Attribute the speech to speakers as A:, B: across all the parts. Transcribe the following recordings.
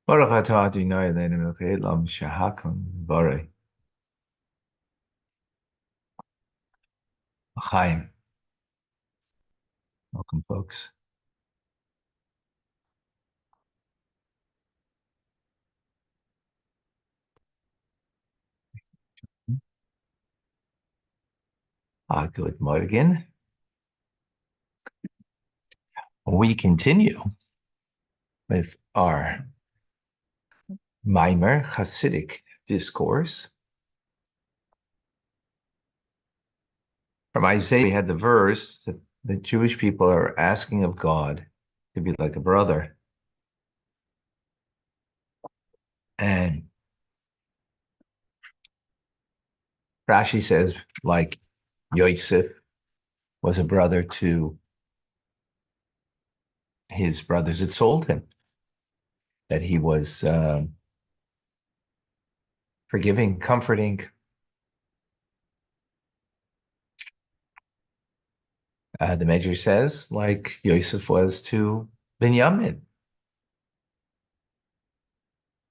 A: Baruch atah Adonai Eloheinu melech haolam shehakol v'orei. Chaim. Welcome, folks. Good morning. We continue with our Maimer Hasidic discourse. From Isaiah, we had the verse that the Jewish people are asking of God to be like a brother. And Rashi says, like Yosef was a brother to his brothers that sold him, that he was forgiving, comforting. The Medrash says, like Yosef was to Binyamin.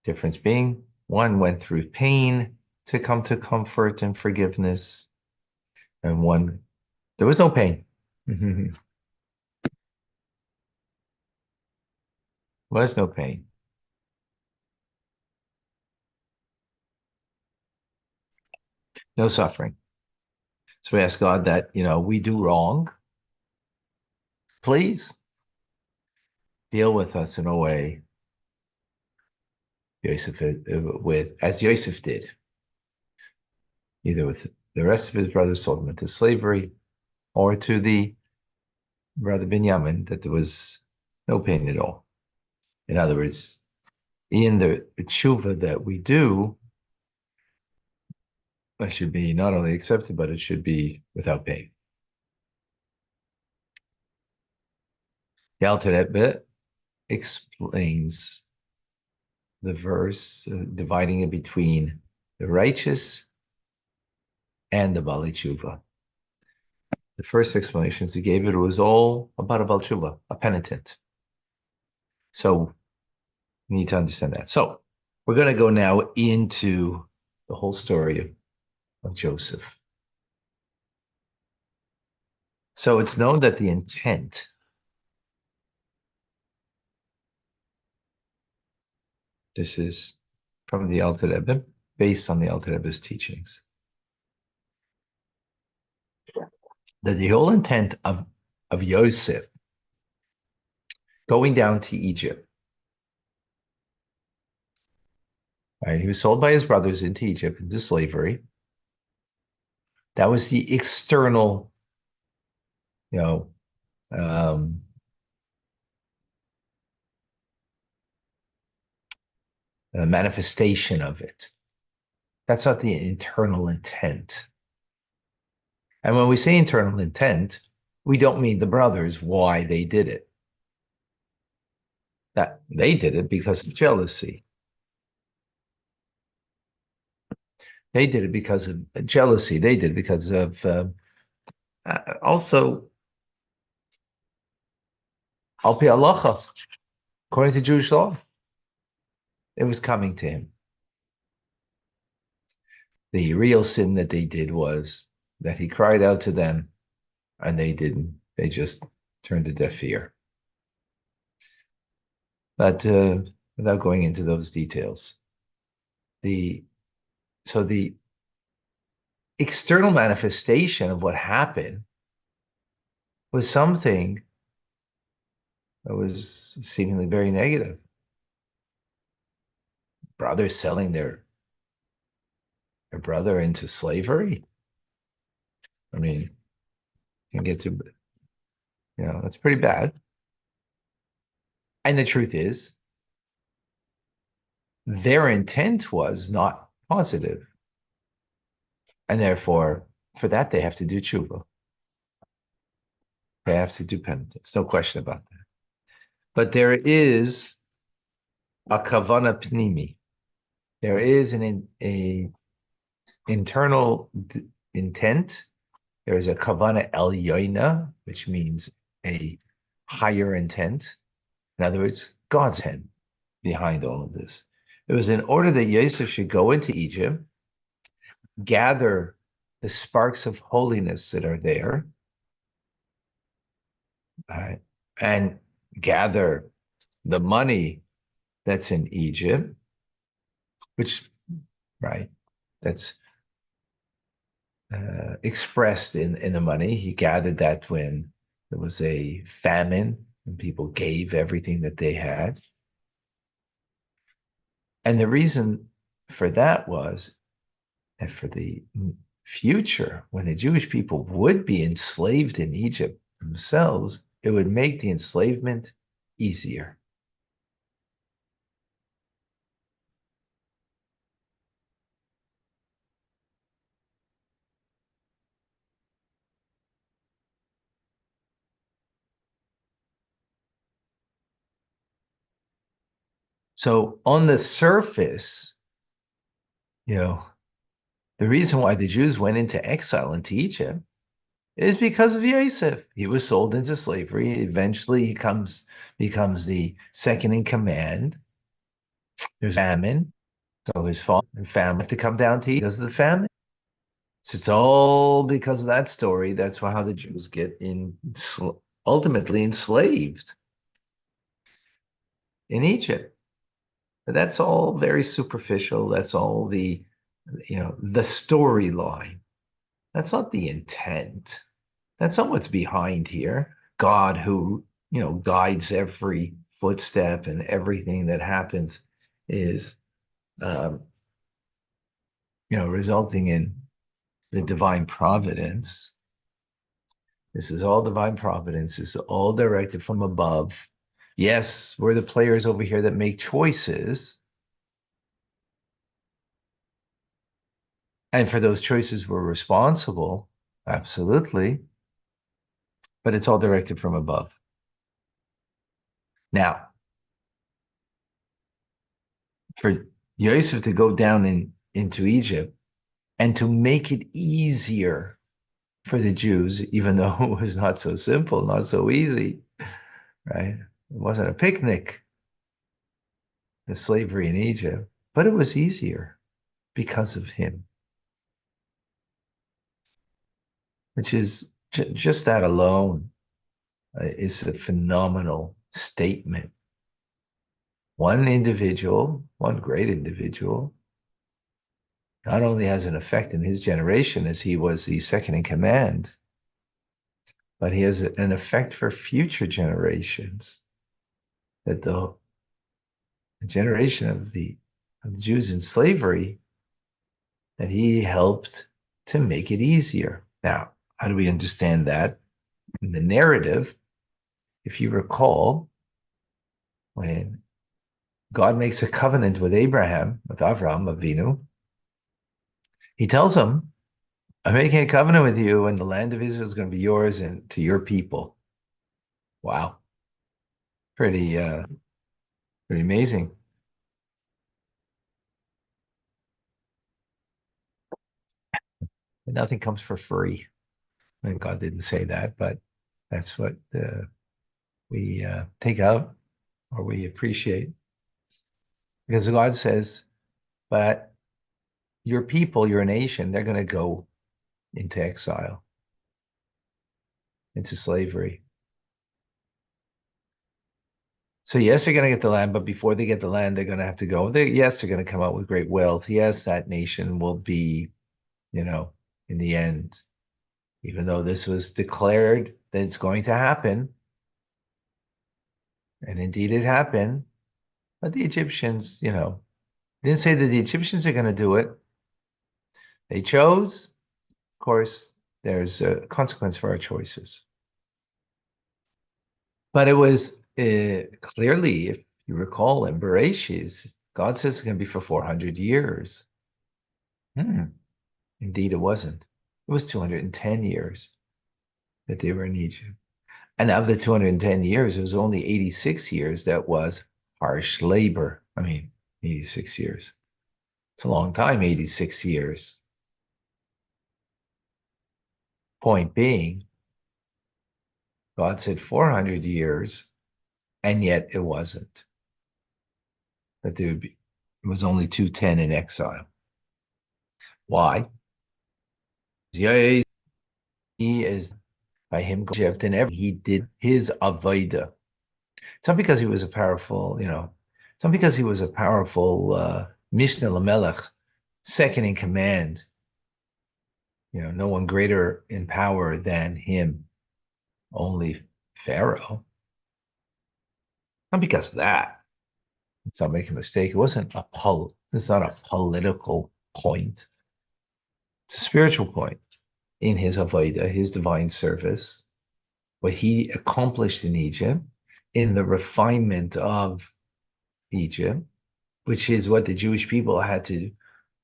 A: Difference being, one went through pain to come to comfort and forgiveness, and one, there was no pain. Was no pain. No suffering. So we ask God that, we do wrong. Please deal with us in a way as Yosef did, either with the rest of his brothers sold him into slavery, or to the brother Binyamin, that there was no pain at all. In other words, in the tshuva that we do, it should be not only accepted, but it should be without pain. The Alter Rebbe explains the verse, dividing it between the righteous and the Bali Tshuva. The first explanations he gave it was all about a Bali Tshuva, a penitent. So we need to understand that. So we're going to go now into the whole story of Joseph. So it's known that the intent, this is from the Alter Rebbe, based on the Alter Rebbe's teachings, that the whole intent of Yosef going down to Egypt, right? He was sold by his brothers into Egypt, into slavery. That was the external, manifestation of it. That's not the internal intent. And when we say internal intent, we don't mean the brothers, why they did it. That they did it because of jealousy. They did it because of jealousy. They did it because of also al pi halacha, according to Jewish law, it was coming to him. The real sin that they did was that he cried out to them and they didn't. They just turned a deaf ear. But without going into those details, so the external manifestation of what happened was something that was seemingly very negative. Brothers selling their brother into slavery. I mean, you can get to, that's pretty bad. And the truth is, their intent was not positive. And therefore, for that, they have to do tshuva. They have to do penitence. No question about that. But there is a kavana pnimi. There is a internal intent. There is a kavana elyoina, which means a higher intent. In other words, God's hand. behind all of this. It was in order that Yosef should go into Egypt, gather the sparks of holiness that are there, right, and gather the money that's in Egypt, which, right, that's expressed in the money. He gathered that when there was a famine and people gave everything that they had. And the reason for that was that for the future, when the Jewish people would be enslaved in Egypt themselves, it would make the enslavement easier. So on the surface, you know, the reason why the Jews went into exile into Egypt is because of Yosef. He was sold into slavery. Eventually, he becomes the second in command. There's famine, so his father and family have to come down to Egypt because of the famine. So it's all because of that story. That's how the Jews get ultimately enslaved in Egypt. But that's all very superficial. That's all the storyline. That's not the intent. That's not what's behind here. God who, guides every footstep and everything that happens is, um, resulting in the divine providence. This is all divine providence. This is all directed from above. Yes, we're the players over here that make choices. And for those choices, we're responsible. Absolutely. But it's all directed from above. Now, for Yosef to go down into Egypt and to make it easier for the Jews, even though it was not so simple, not so easy, right? It wasn't a picnic, the slavery in Egypt, but it was easier because of him, which is just that alone is a phenomenal statement. One individual, one great individual, not only has an effect in his generation as he was the second in command, but he has an effect for future generations. That the generation of the Jews in slavery, that he helped to make it easier. Now, how do we understand that? In the narrative, if you recall, when God makes a covenant with Abraham, with Avram Avinu, he tells him, I'm making a covenant with you, and the land of Israel is going to be yours and to your people. Wow. Pretty amazing. But nothing comes for free. And God didn't say that, but that's what we take out or we appreciate. Because God says, but your people, your nation, they're going to go into exile, into slavery. So yes, they're going to get the land, but before they get the land, they're going to have to go. Yes, they're going to come out with great wealth. Yes, that nation will be, in the end, even though this was declared that it's going to happen, and indeed it happened, but the Egyptians, didn't say that the Egyptians are going to do it. They chose. Of course, there's a consequence for our choices. But it was clearly, if you recall, in Bereshit, God says it's going to be for 400 years. Indeed, it wasn't. It was 210 years that they were in Egypt. And of the 210 years, it was only 86 years that was harsh labor. I mean, 86 years. It's a long time, 86 years. Point being, God said 400 years, and yet it wasn't. that there was only 210 in exile. Why? He is by him Egypt and he did his avodah. It's not because he was a powerful, it's not because he was a powerful Mishnah Lamelech, second in command. No one greater in power than him, only Pharaoh. Not because of that. Let's not make a mistake. It's not a political point. It's a spiritual point in his avodah, his divine service, what he accomplished in Egypt, in the refinement of Egypt, which is what the Jewish people had to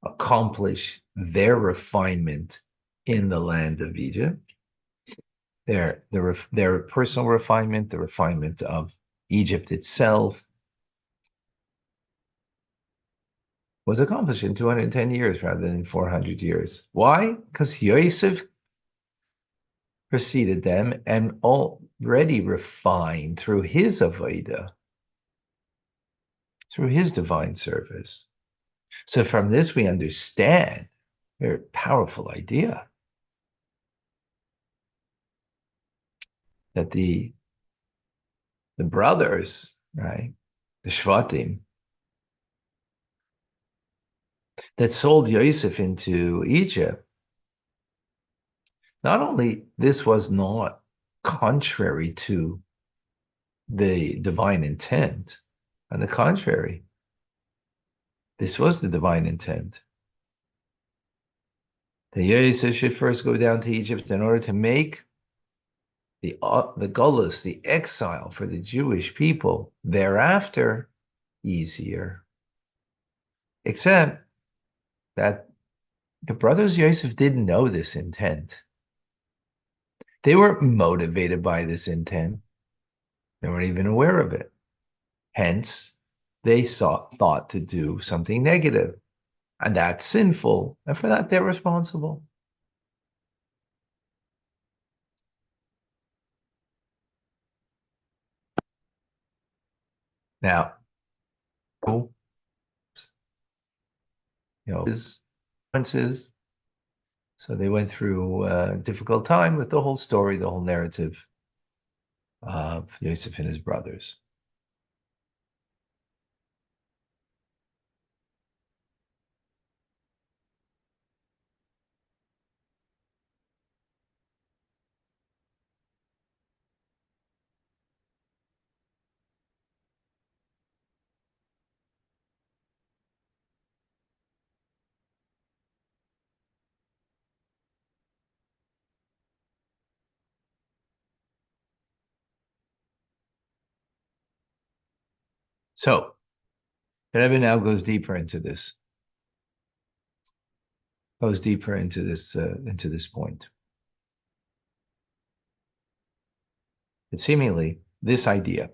A: accomplish their refinement in the land of Egypt. Their personal refinement, the refinement of Egypt itself, was accomplished in 210 years rather than 400 years. Why? Because Yosef preceded them and already refined through his avodah, through his divine service. So from this we understand a very powerful idea that the brothers, right, the Shvatim, that sold Yosef into Egypt, not only this was not contrary to the divine intent, on the contrary, this was the divine intent. The Yosef should first go down to Egypt in order to make the gullus, the exile for the Jewish people thereafter easier. Except that the brothers Yosef didn't know this intent. They were motivated by this intent. They weren't even aware of it. Hence, they thought to do something negative, and that's sinful, and for that they're responsible. Now, consequences. So they went through a difficult time with the whole story, the whole narrative of Yosef and his brothers. So the Rebbe now goes deeper into this. Into this point. And seemingly, this idea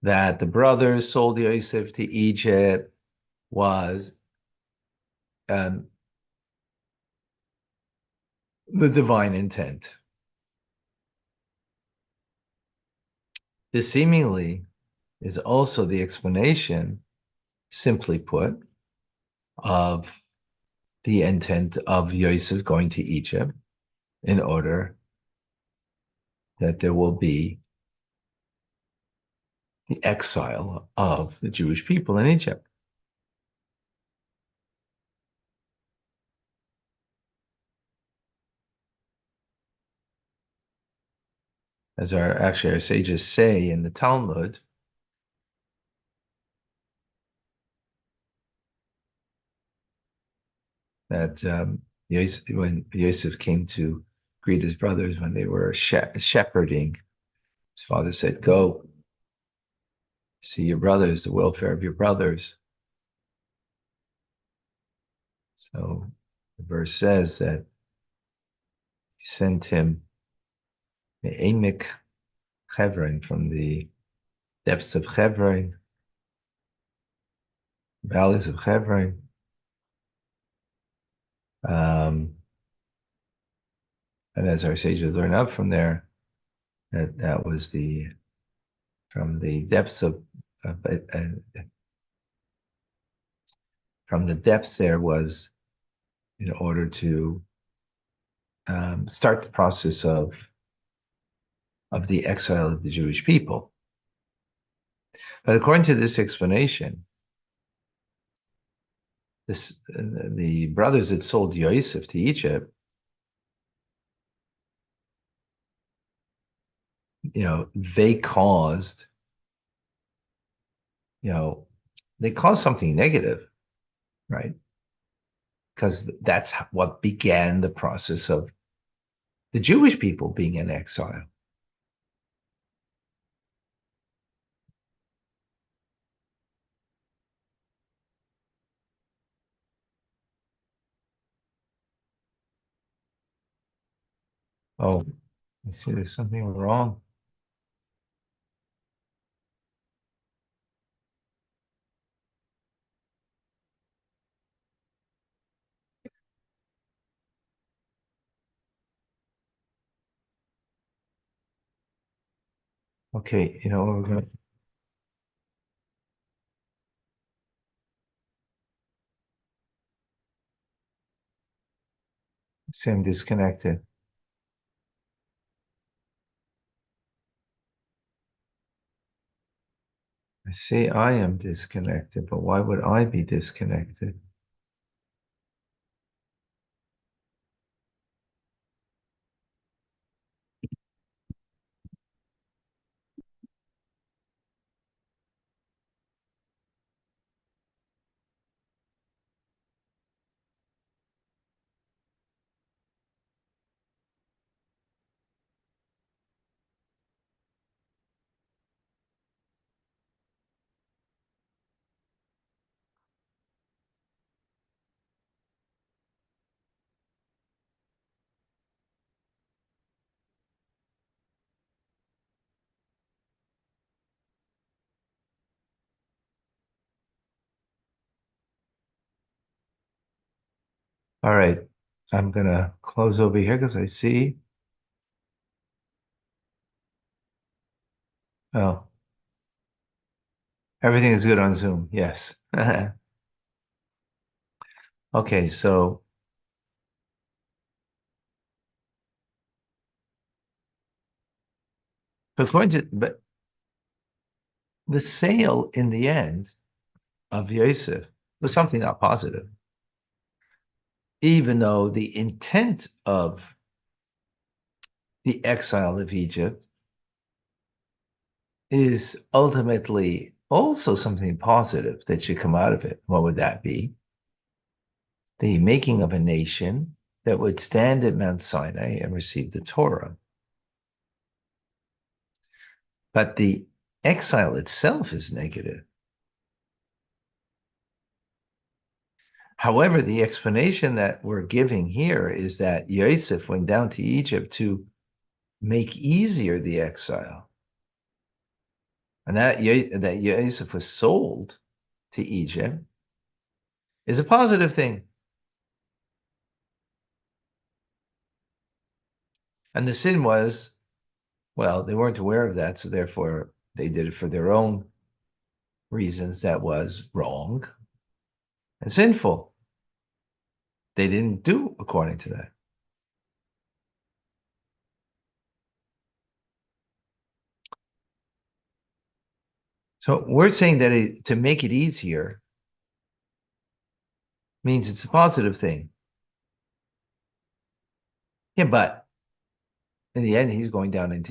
A: that the brothers sold Yosef to Egypt was the divine intent. This seemingly is also the explanation, simply put, of the intent of Yosef going to Egypt in order that there will be the exile of the Jewish people in Egypt. As our sages say in the Talmud, that when Yosef came to greet his brothers when they were shepherding, his father said, "Go see your brothers, the welfare of your brothers." So the verse says that he sent him the Emek Hebron, from the depths of Hebron, valleys of Hebron. And as our sages learn up from there, that was from the depths of from the depths there was in order to start the process of the exile of the Jewish people. But according to this explanation, the brothers that sold Yosef to Egypt, they caused, they caused something negative, right? Because that's what began the process of the Jewish people being in exile. Oh, I see there's something wrong. Okay, we're going to say I'm disconnected. I say I am disconnected, but why would I be disconnected? All right, I'm going to close over here because I see, oh, everything is good on Zoom. Yes. Okay, so but the sale in the end of Yosef was something not positive, even though the intent of the exile of Egypt is ultimately also something positive that should come out of it. What would that be? The making of a nation that would stand at Mount Sinai and receive the Torah. But the exile itself is negative. However, the explanation that we're giving here is that Yosef went down to Egypt to make easier the exile. And that Yosef was sold to Egypt is a positive thing. And the sin was, well, they weren't aware of that, so therefore they did it for their own reasons. That was wrong and sinful. They didn't do according to that. So we're saying that to make it easier means it's a positive thing. Yeah, but in the end, he's going down into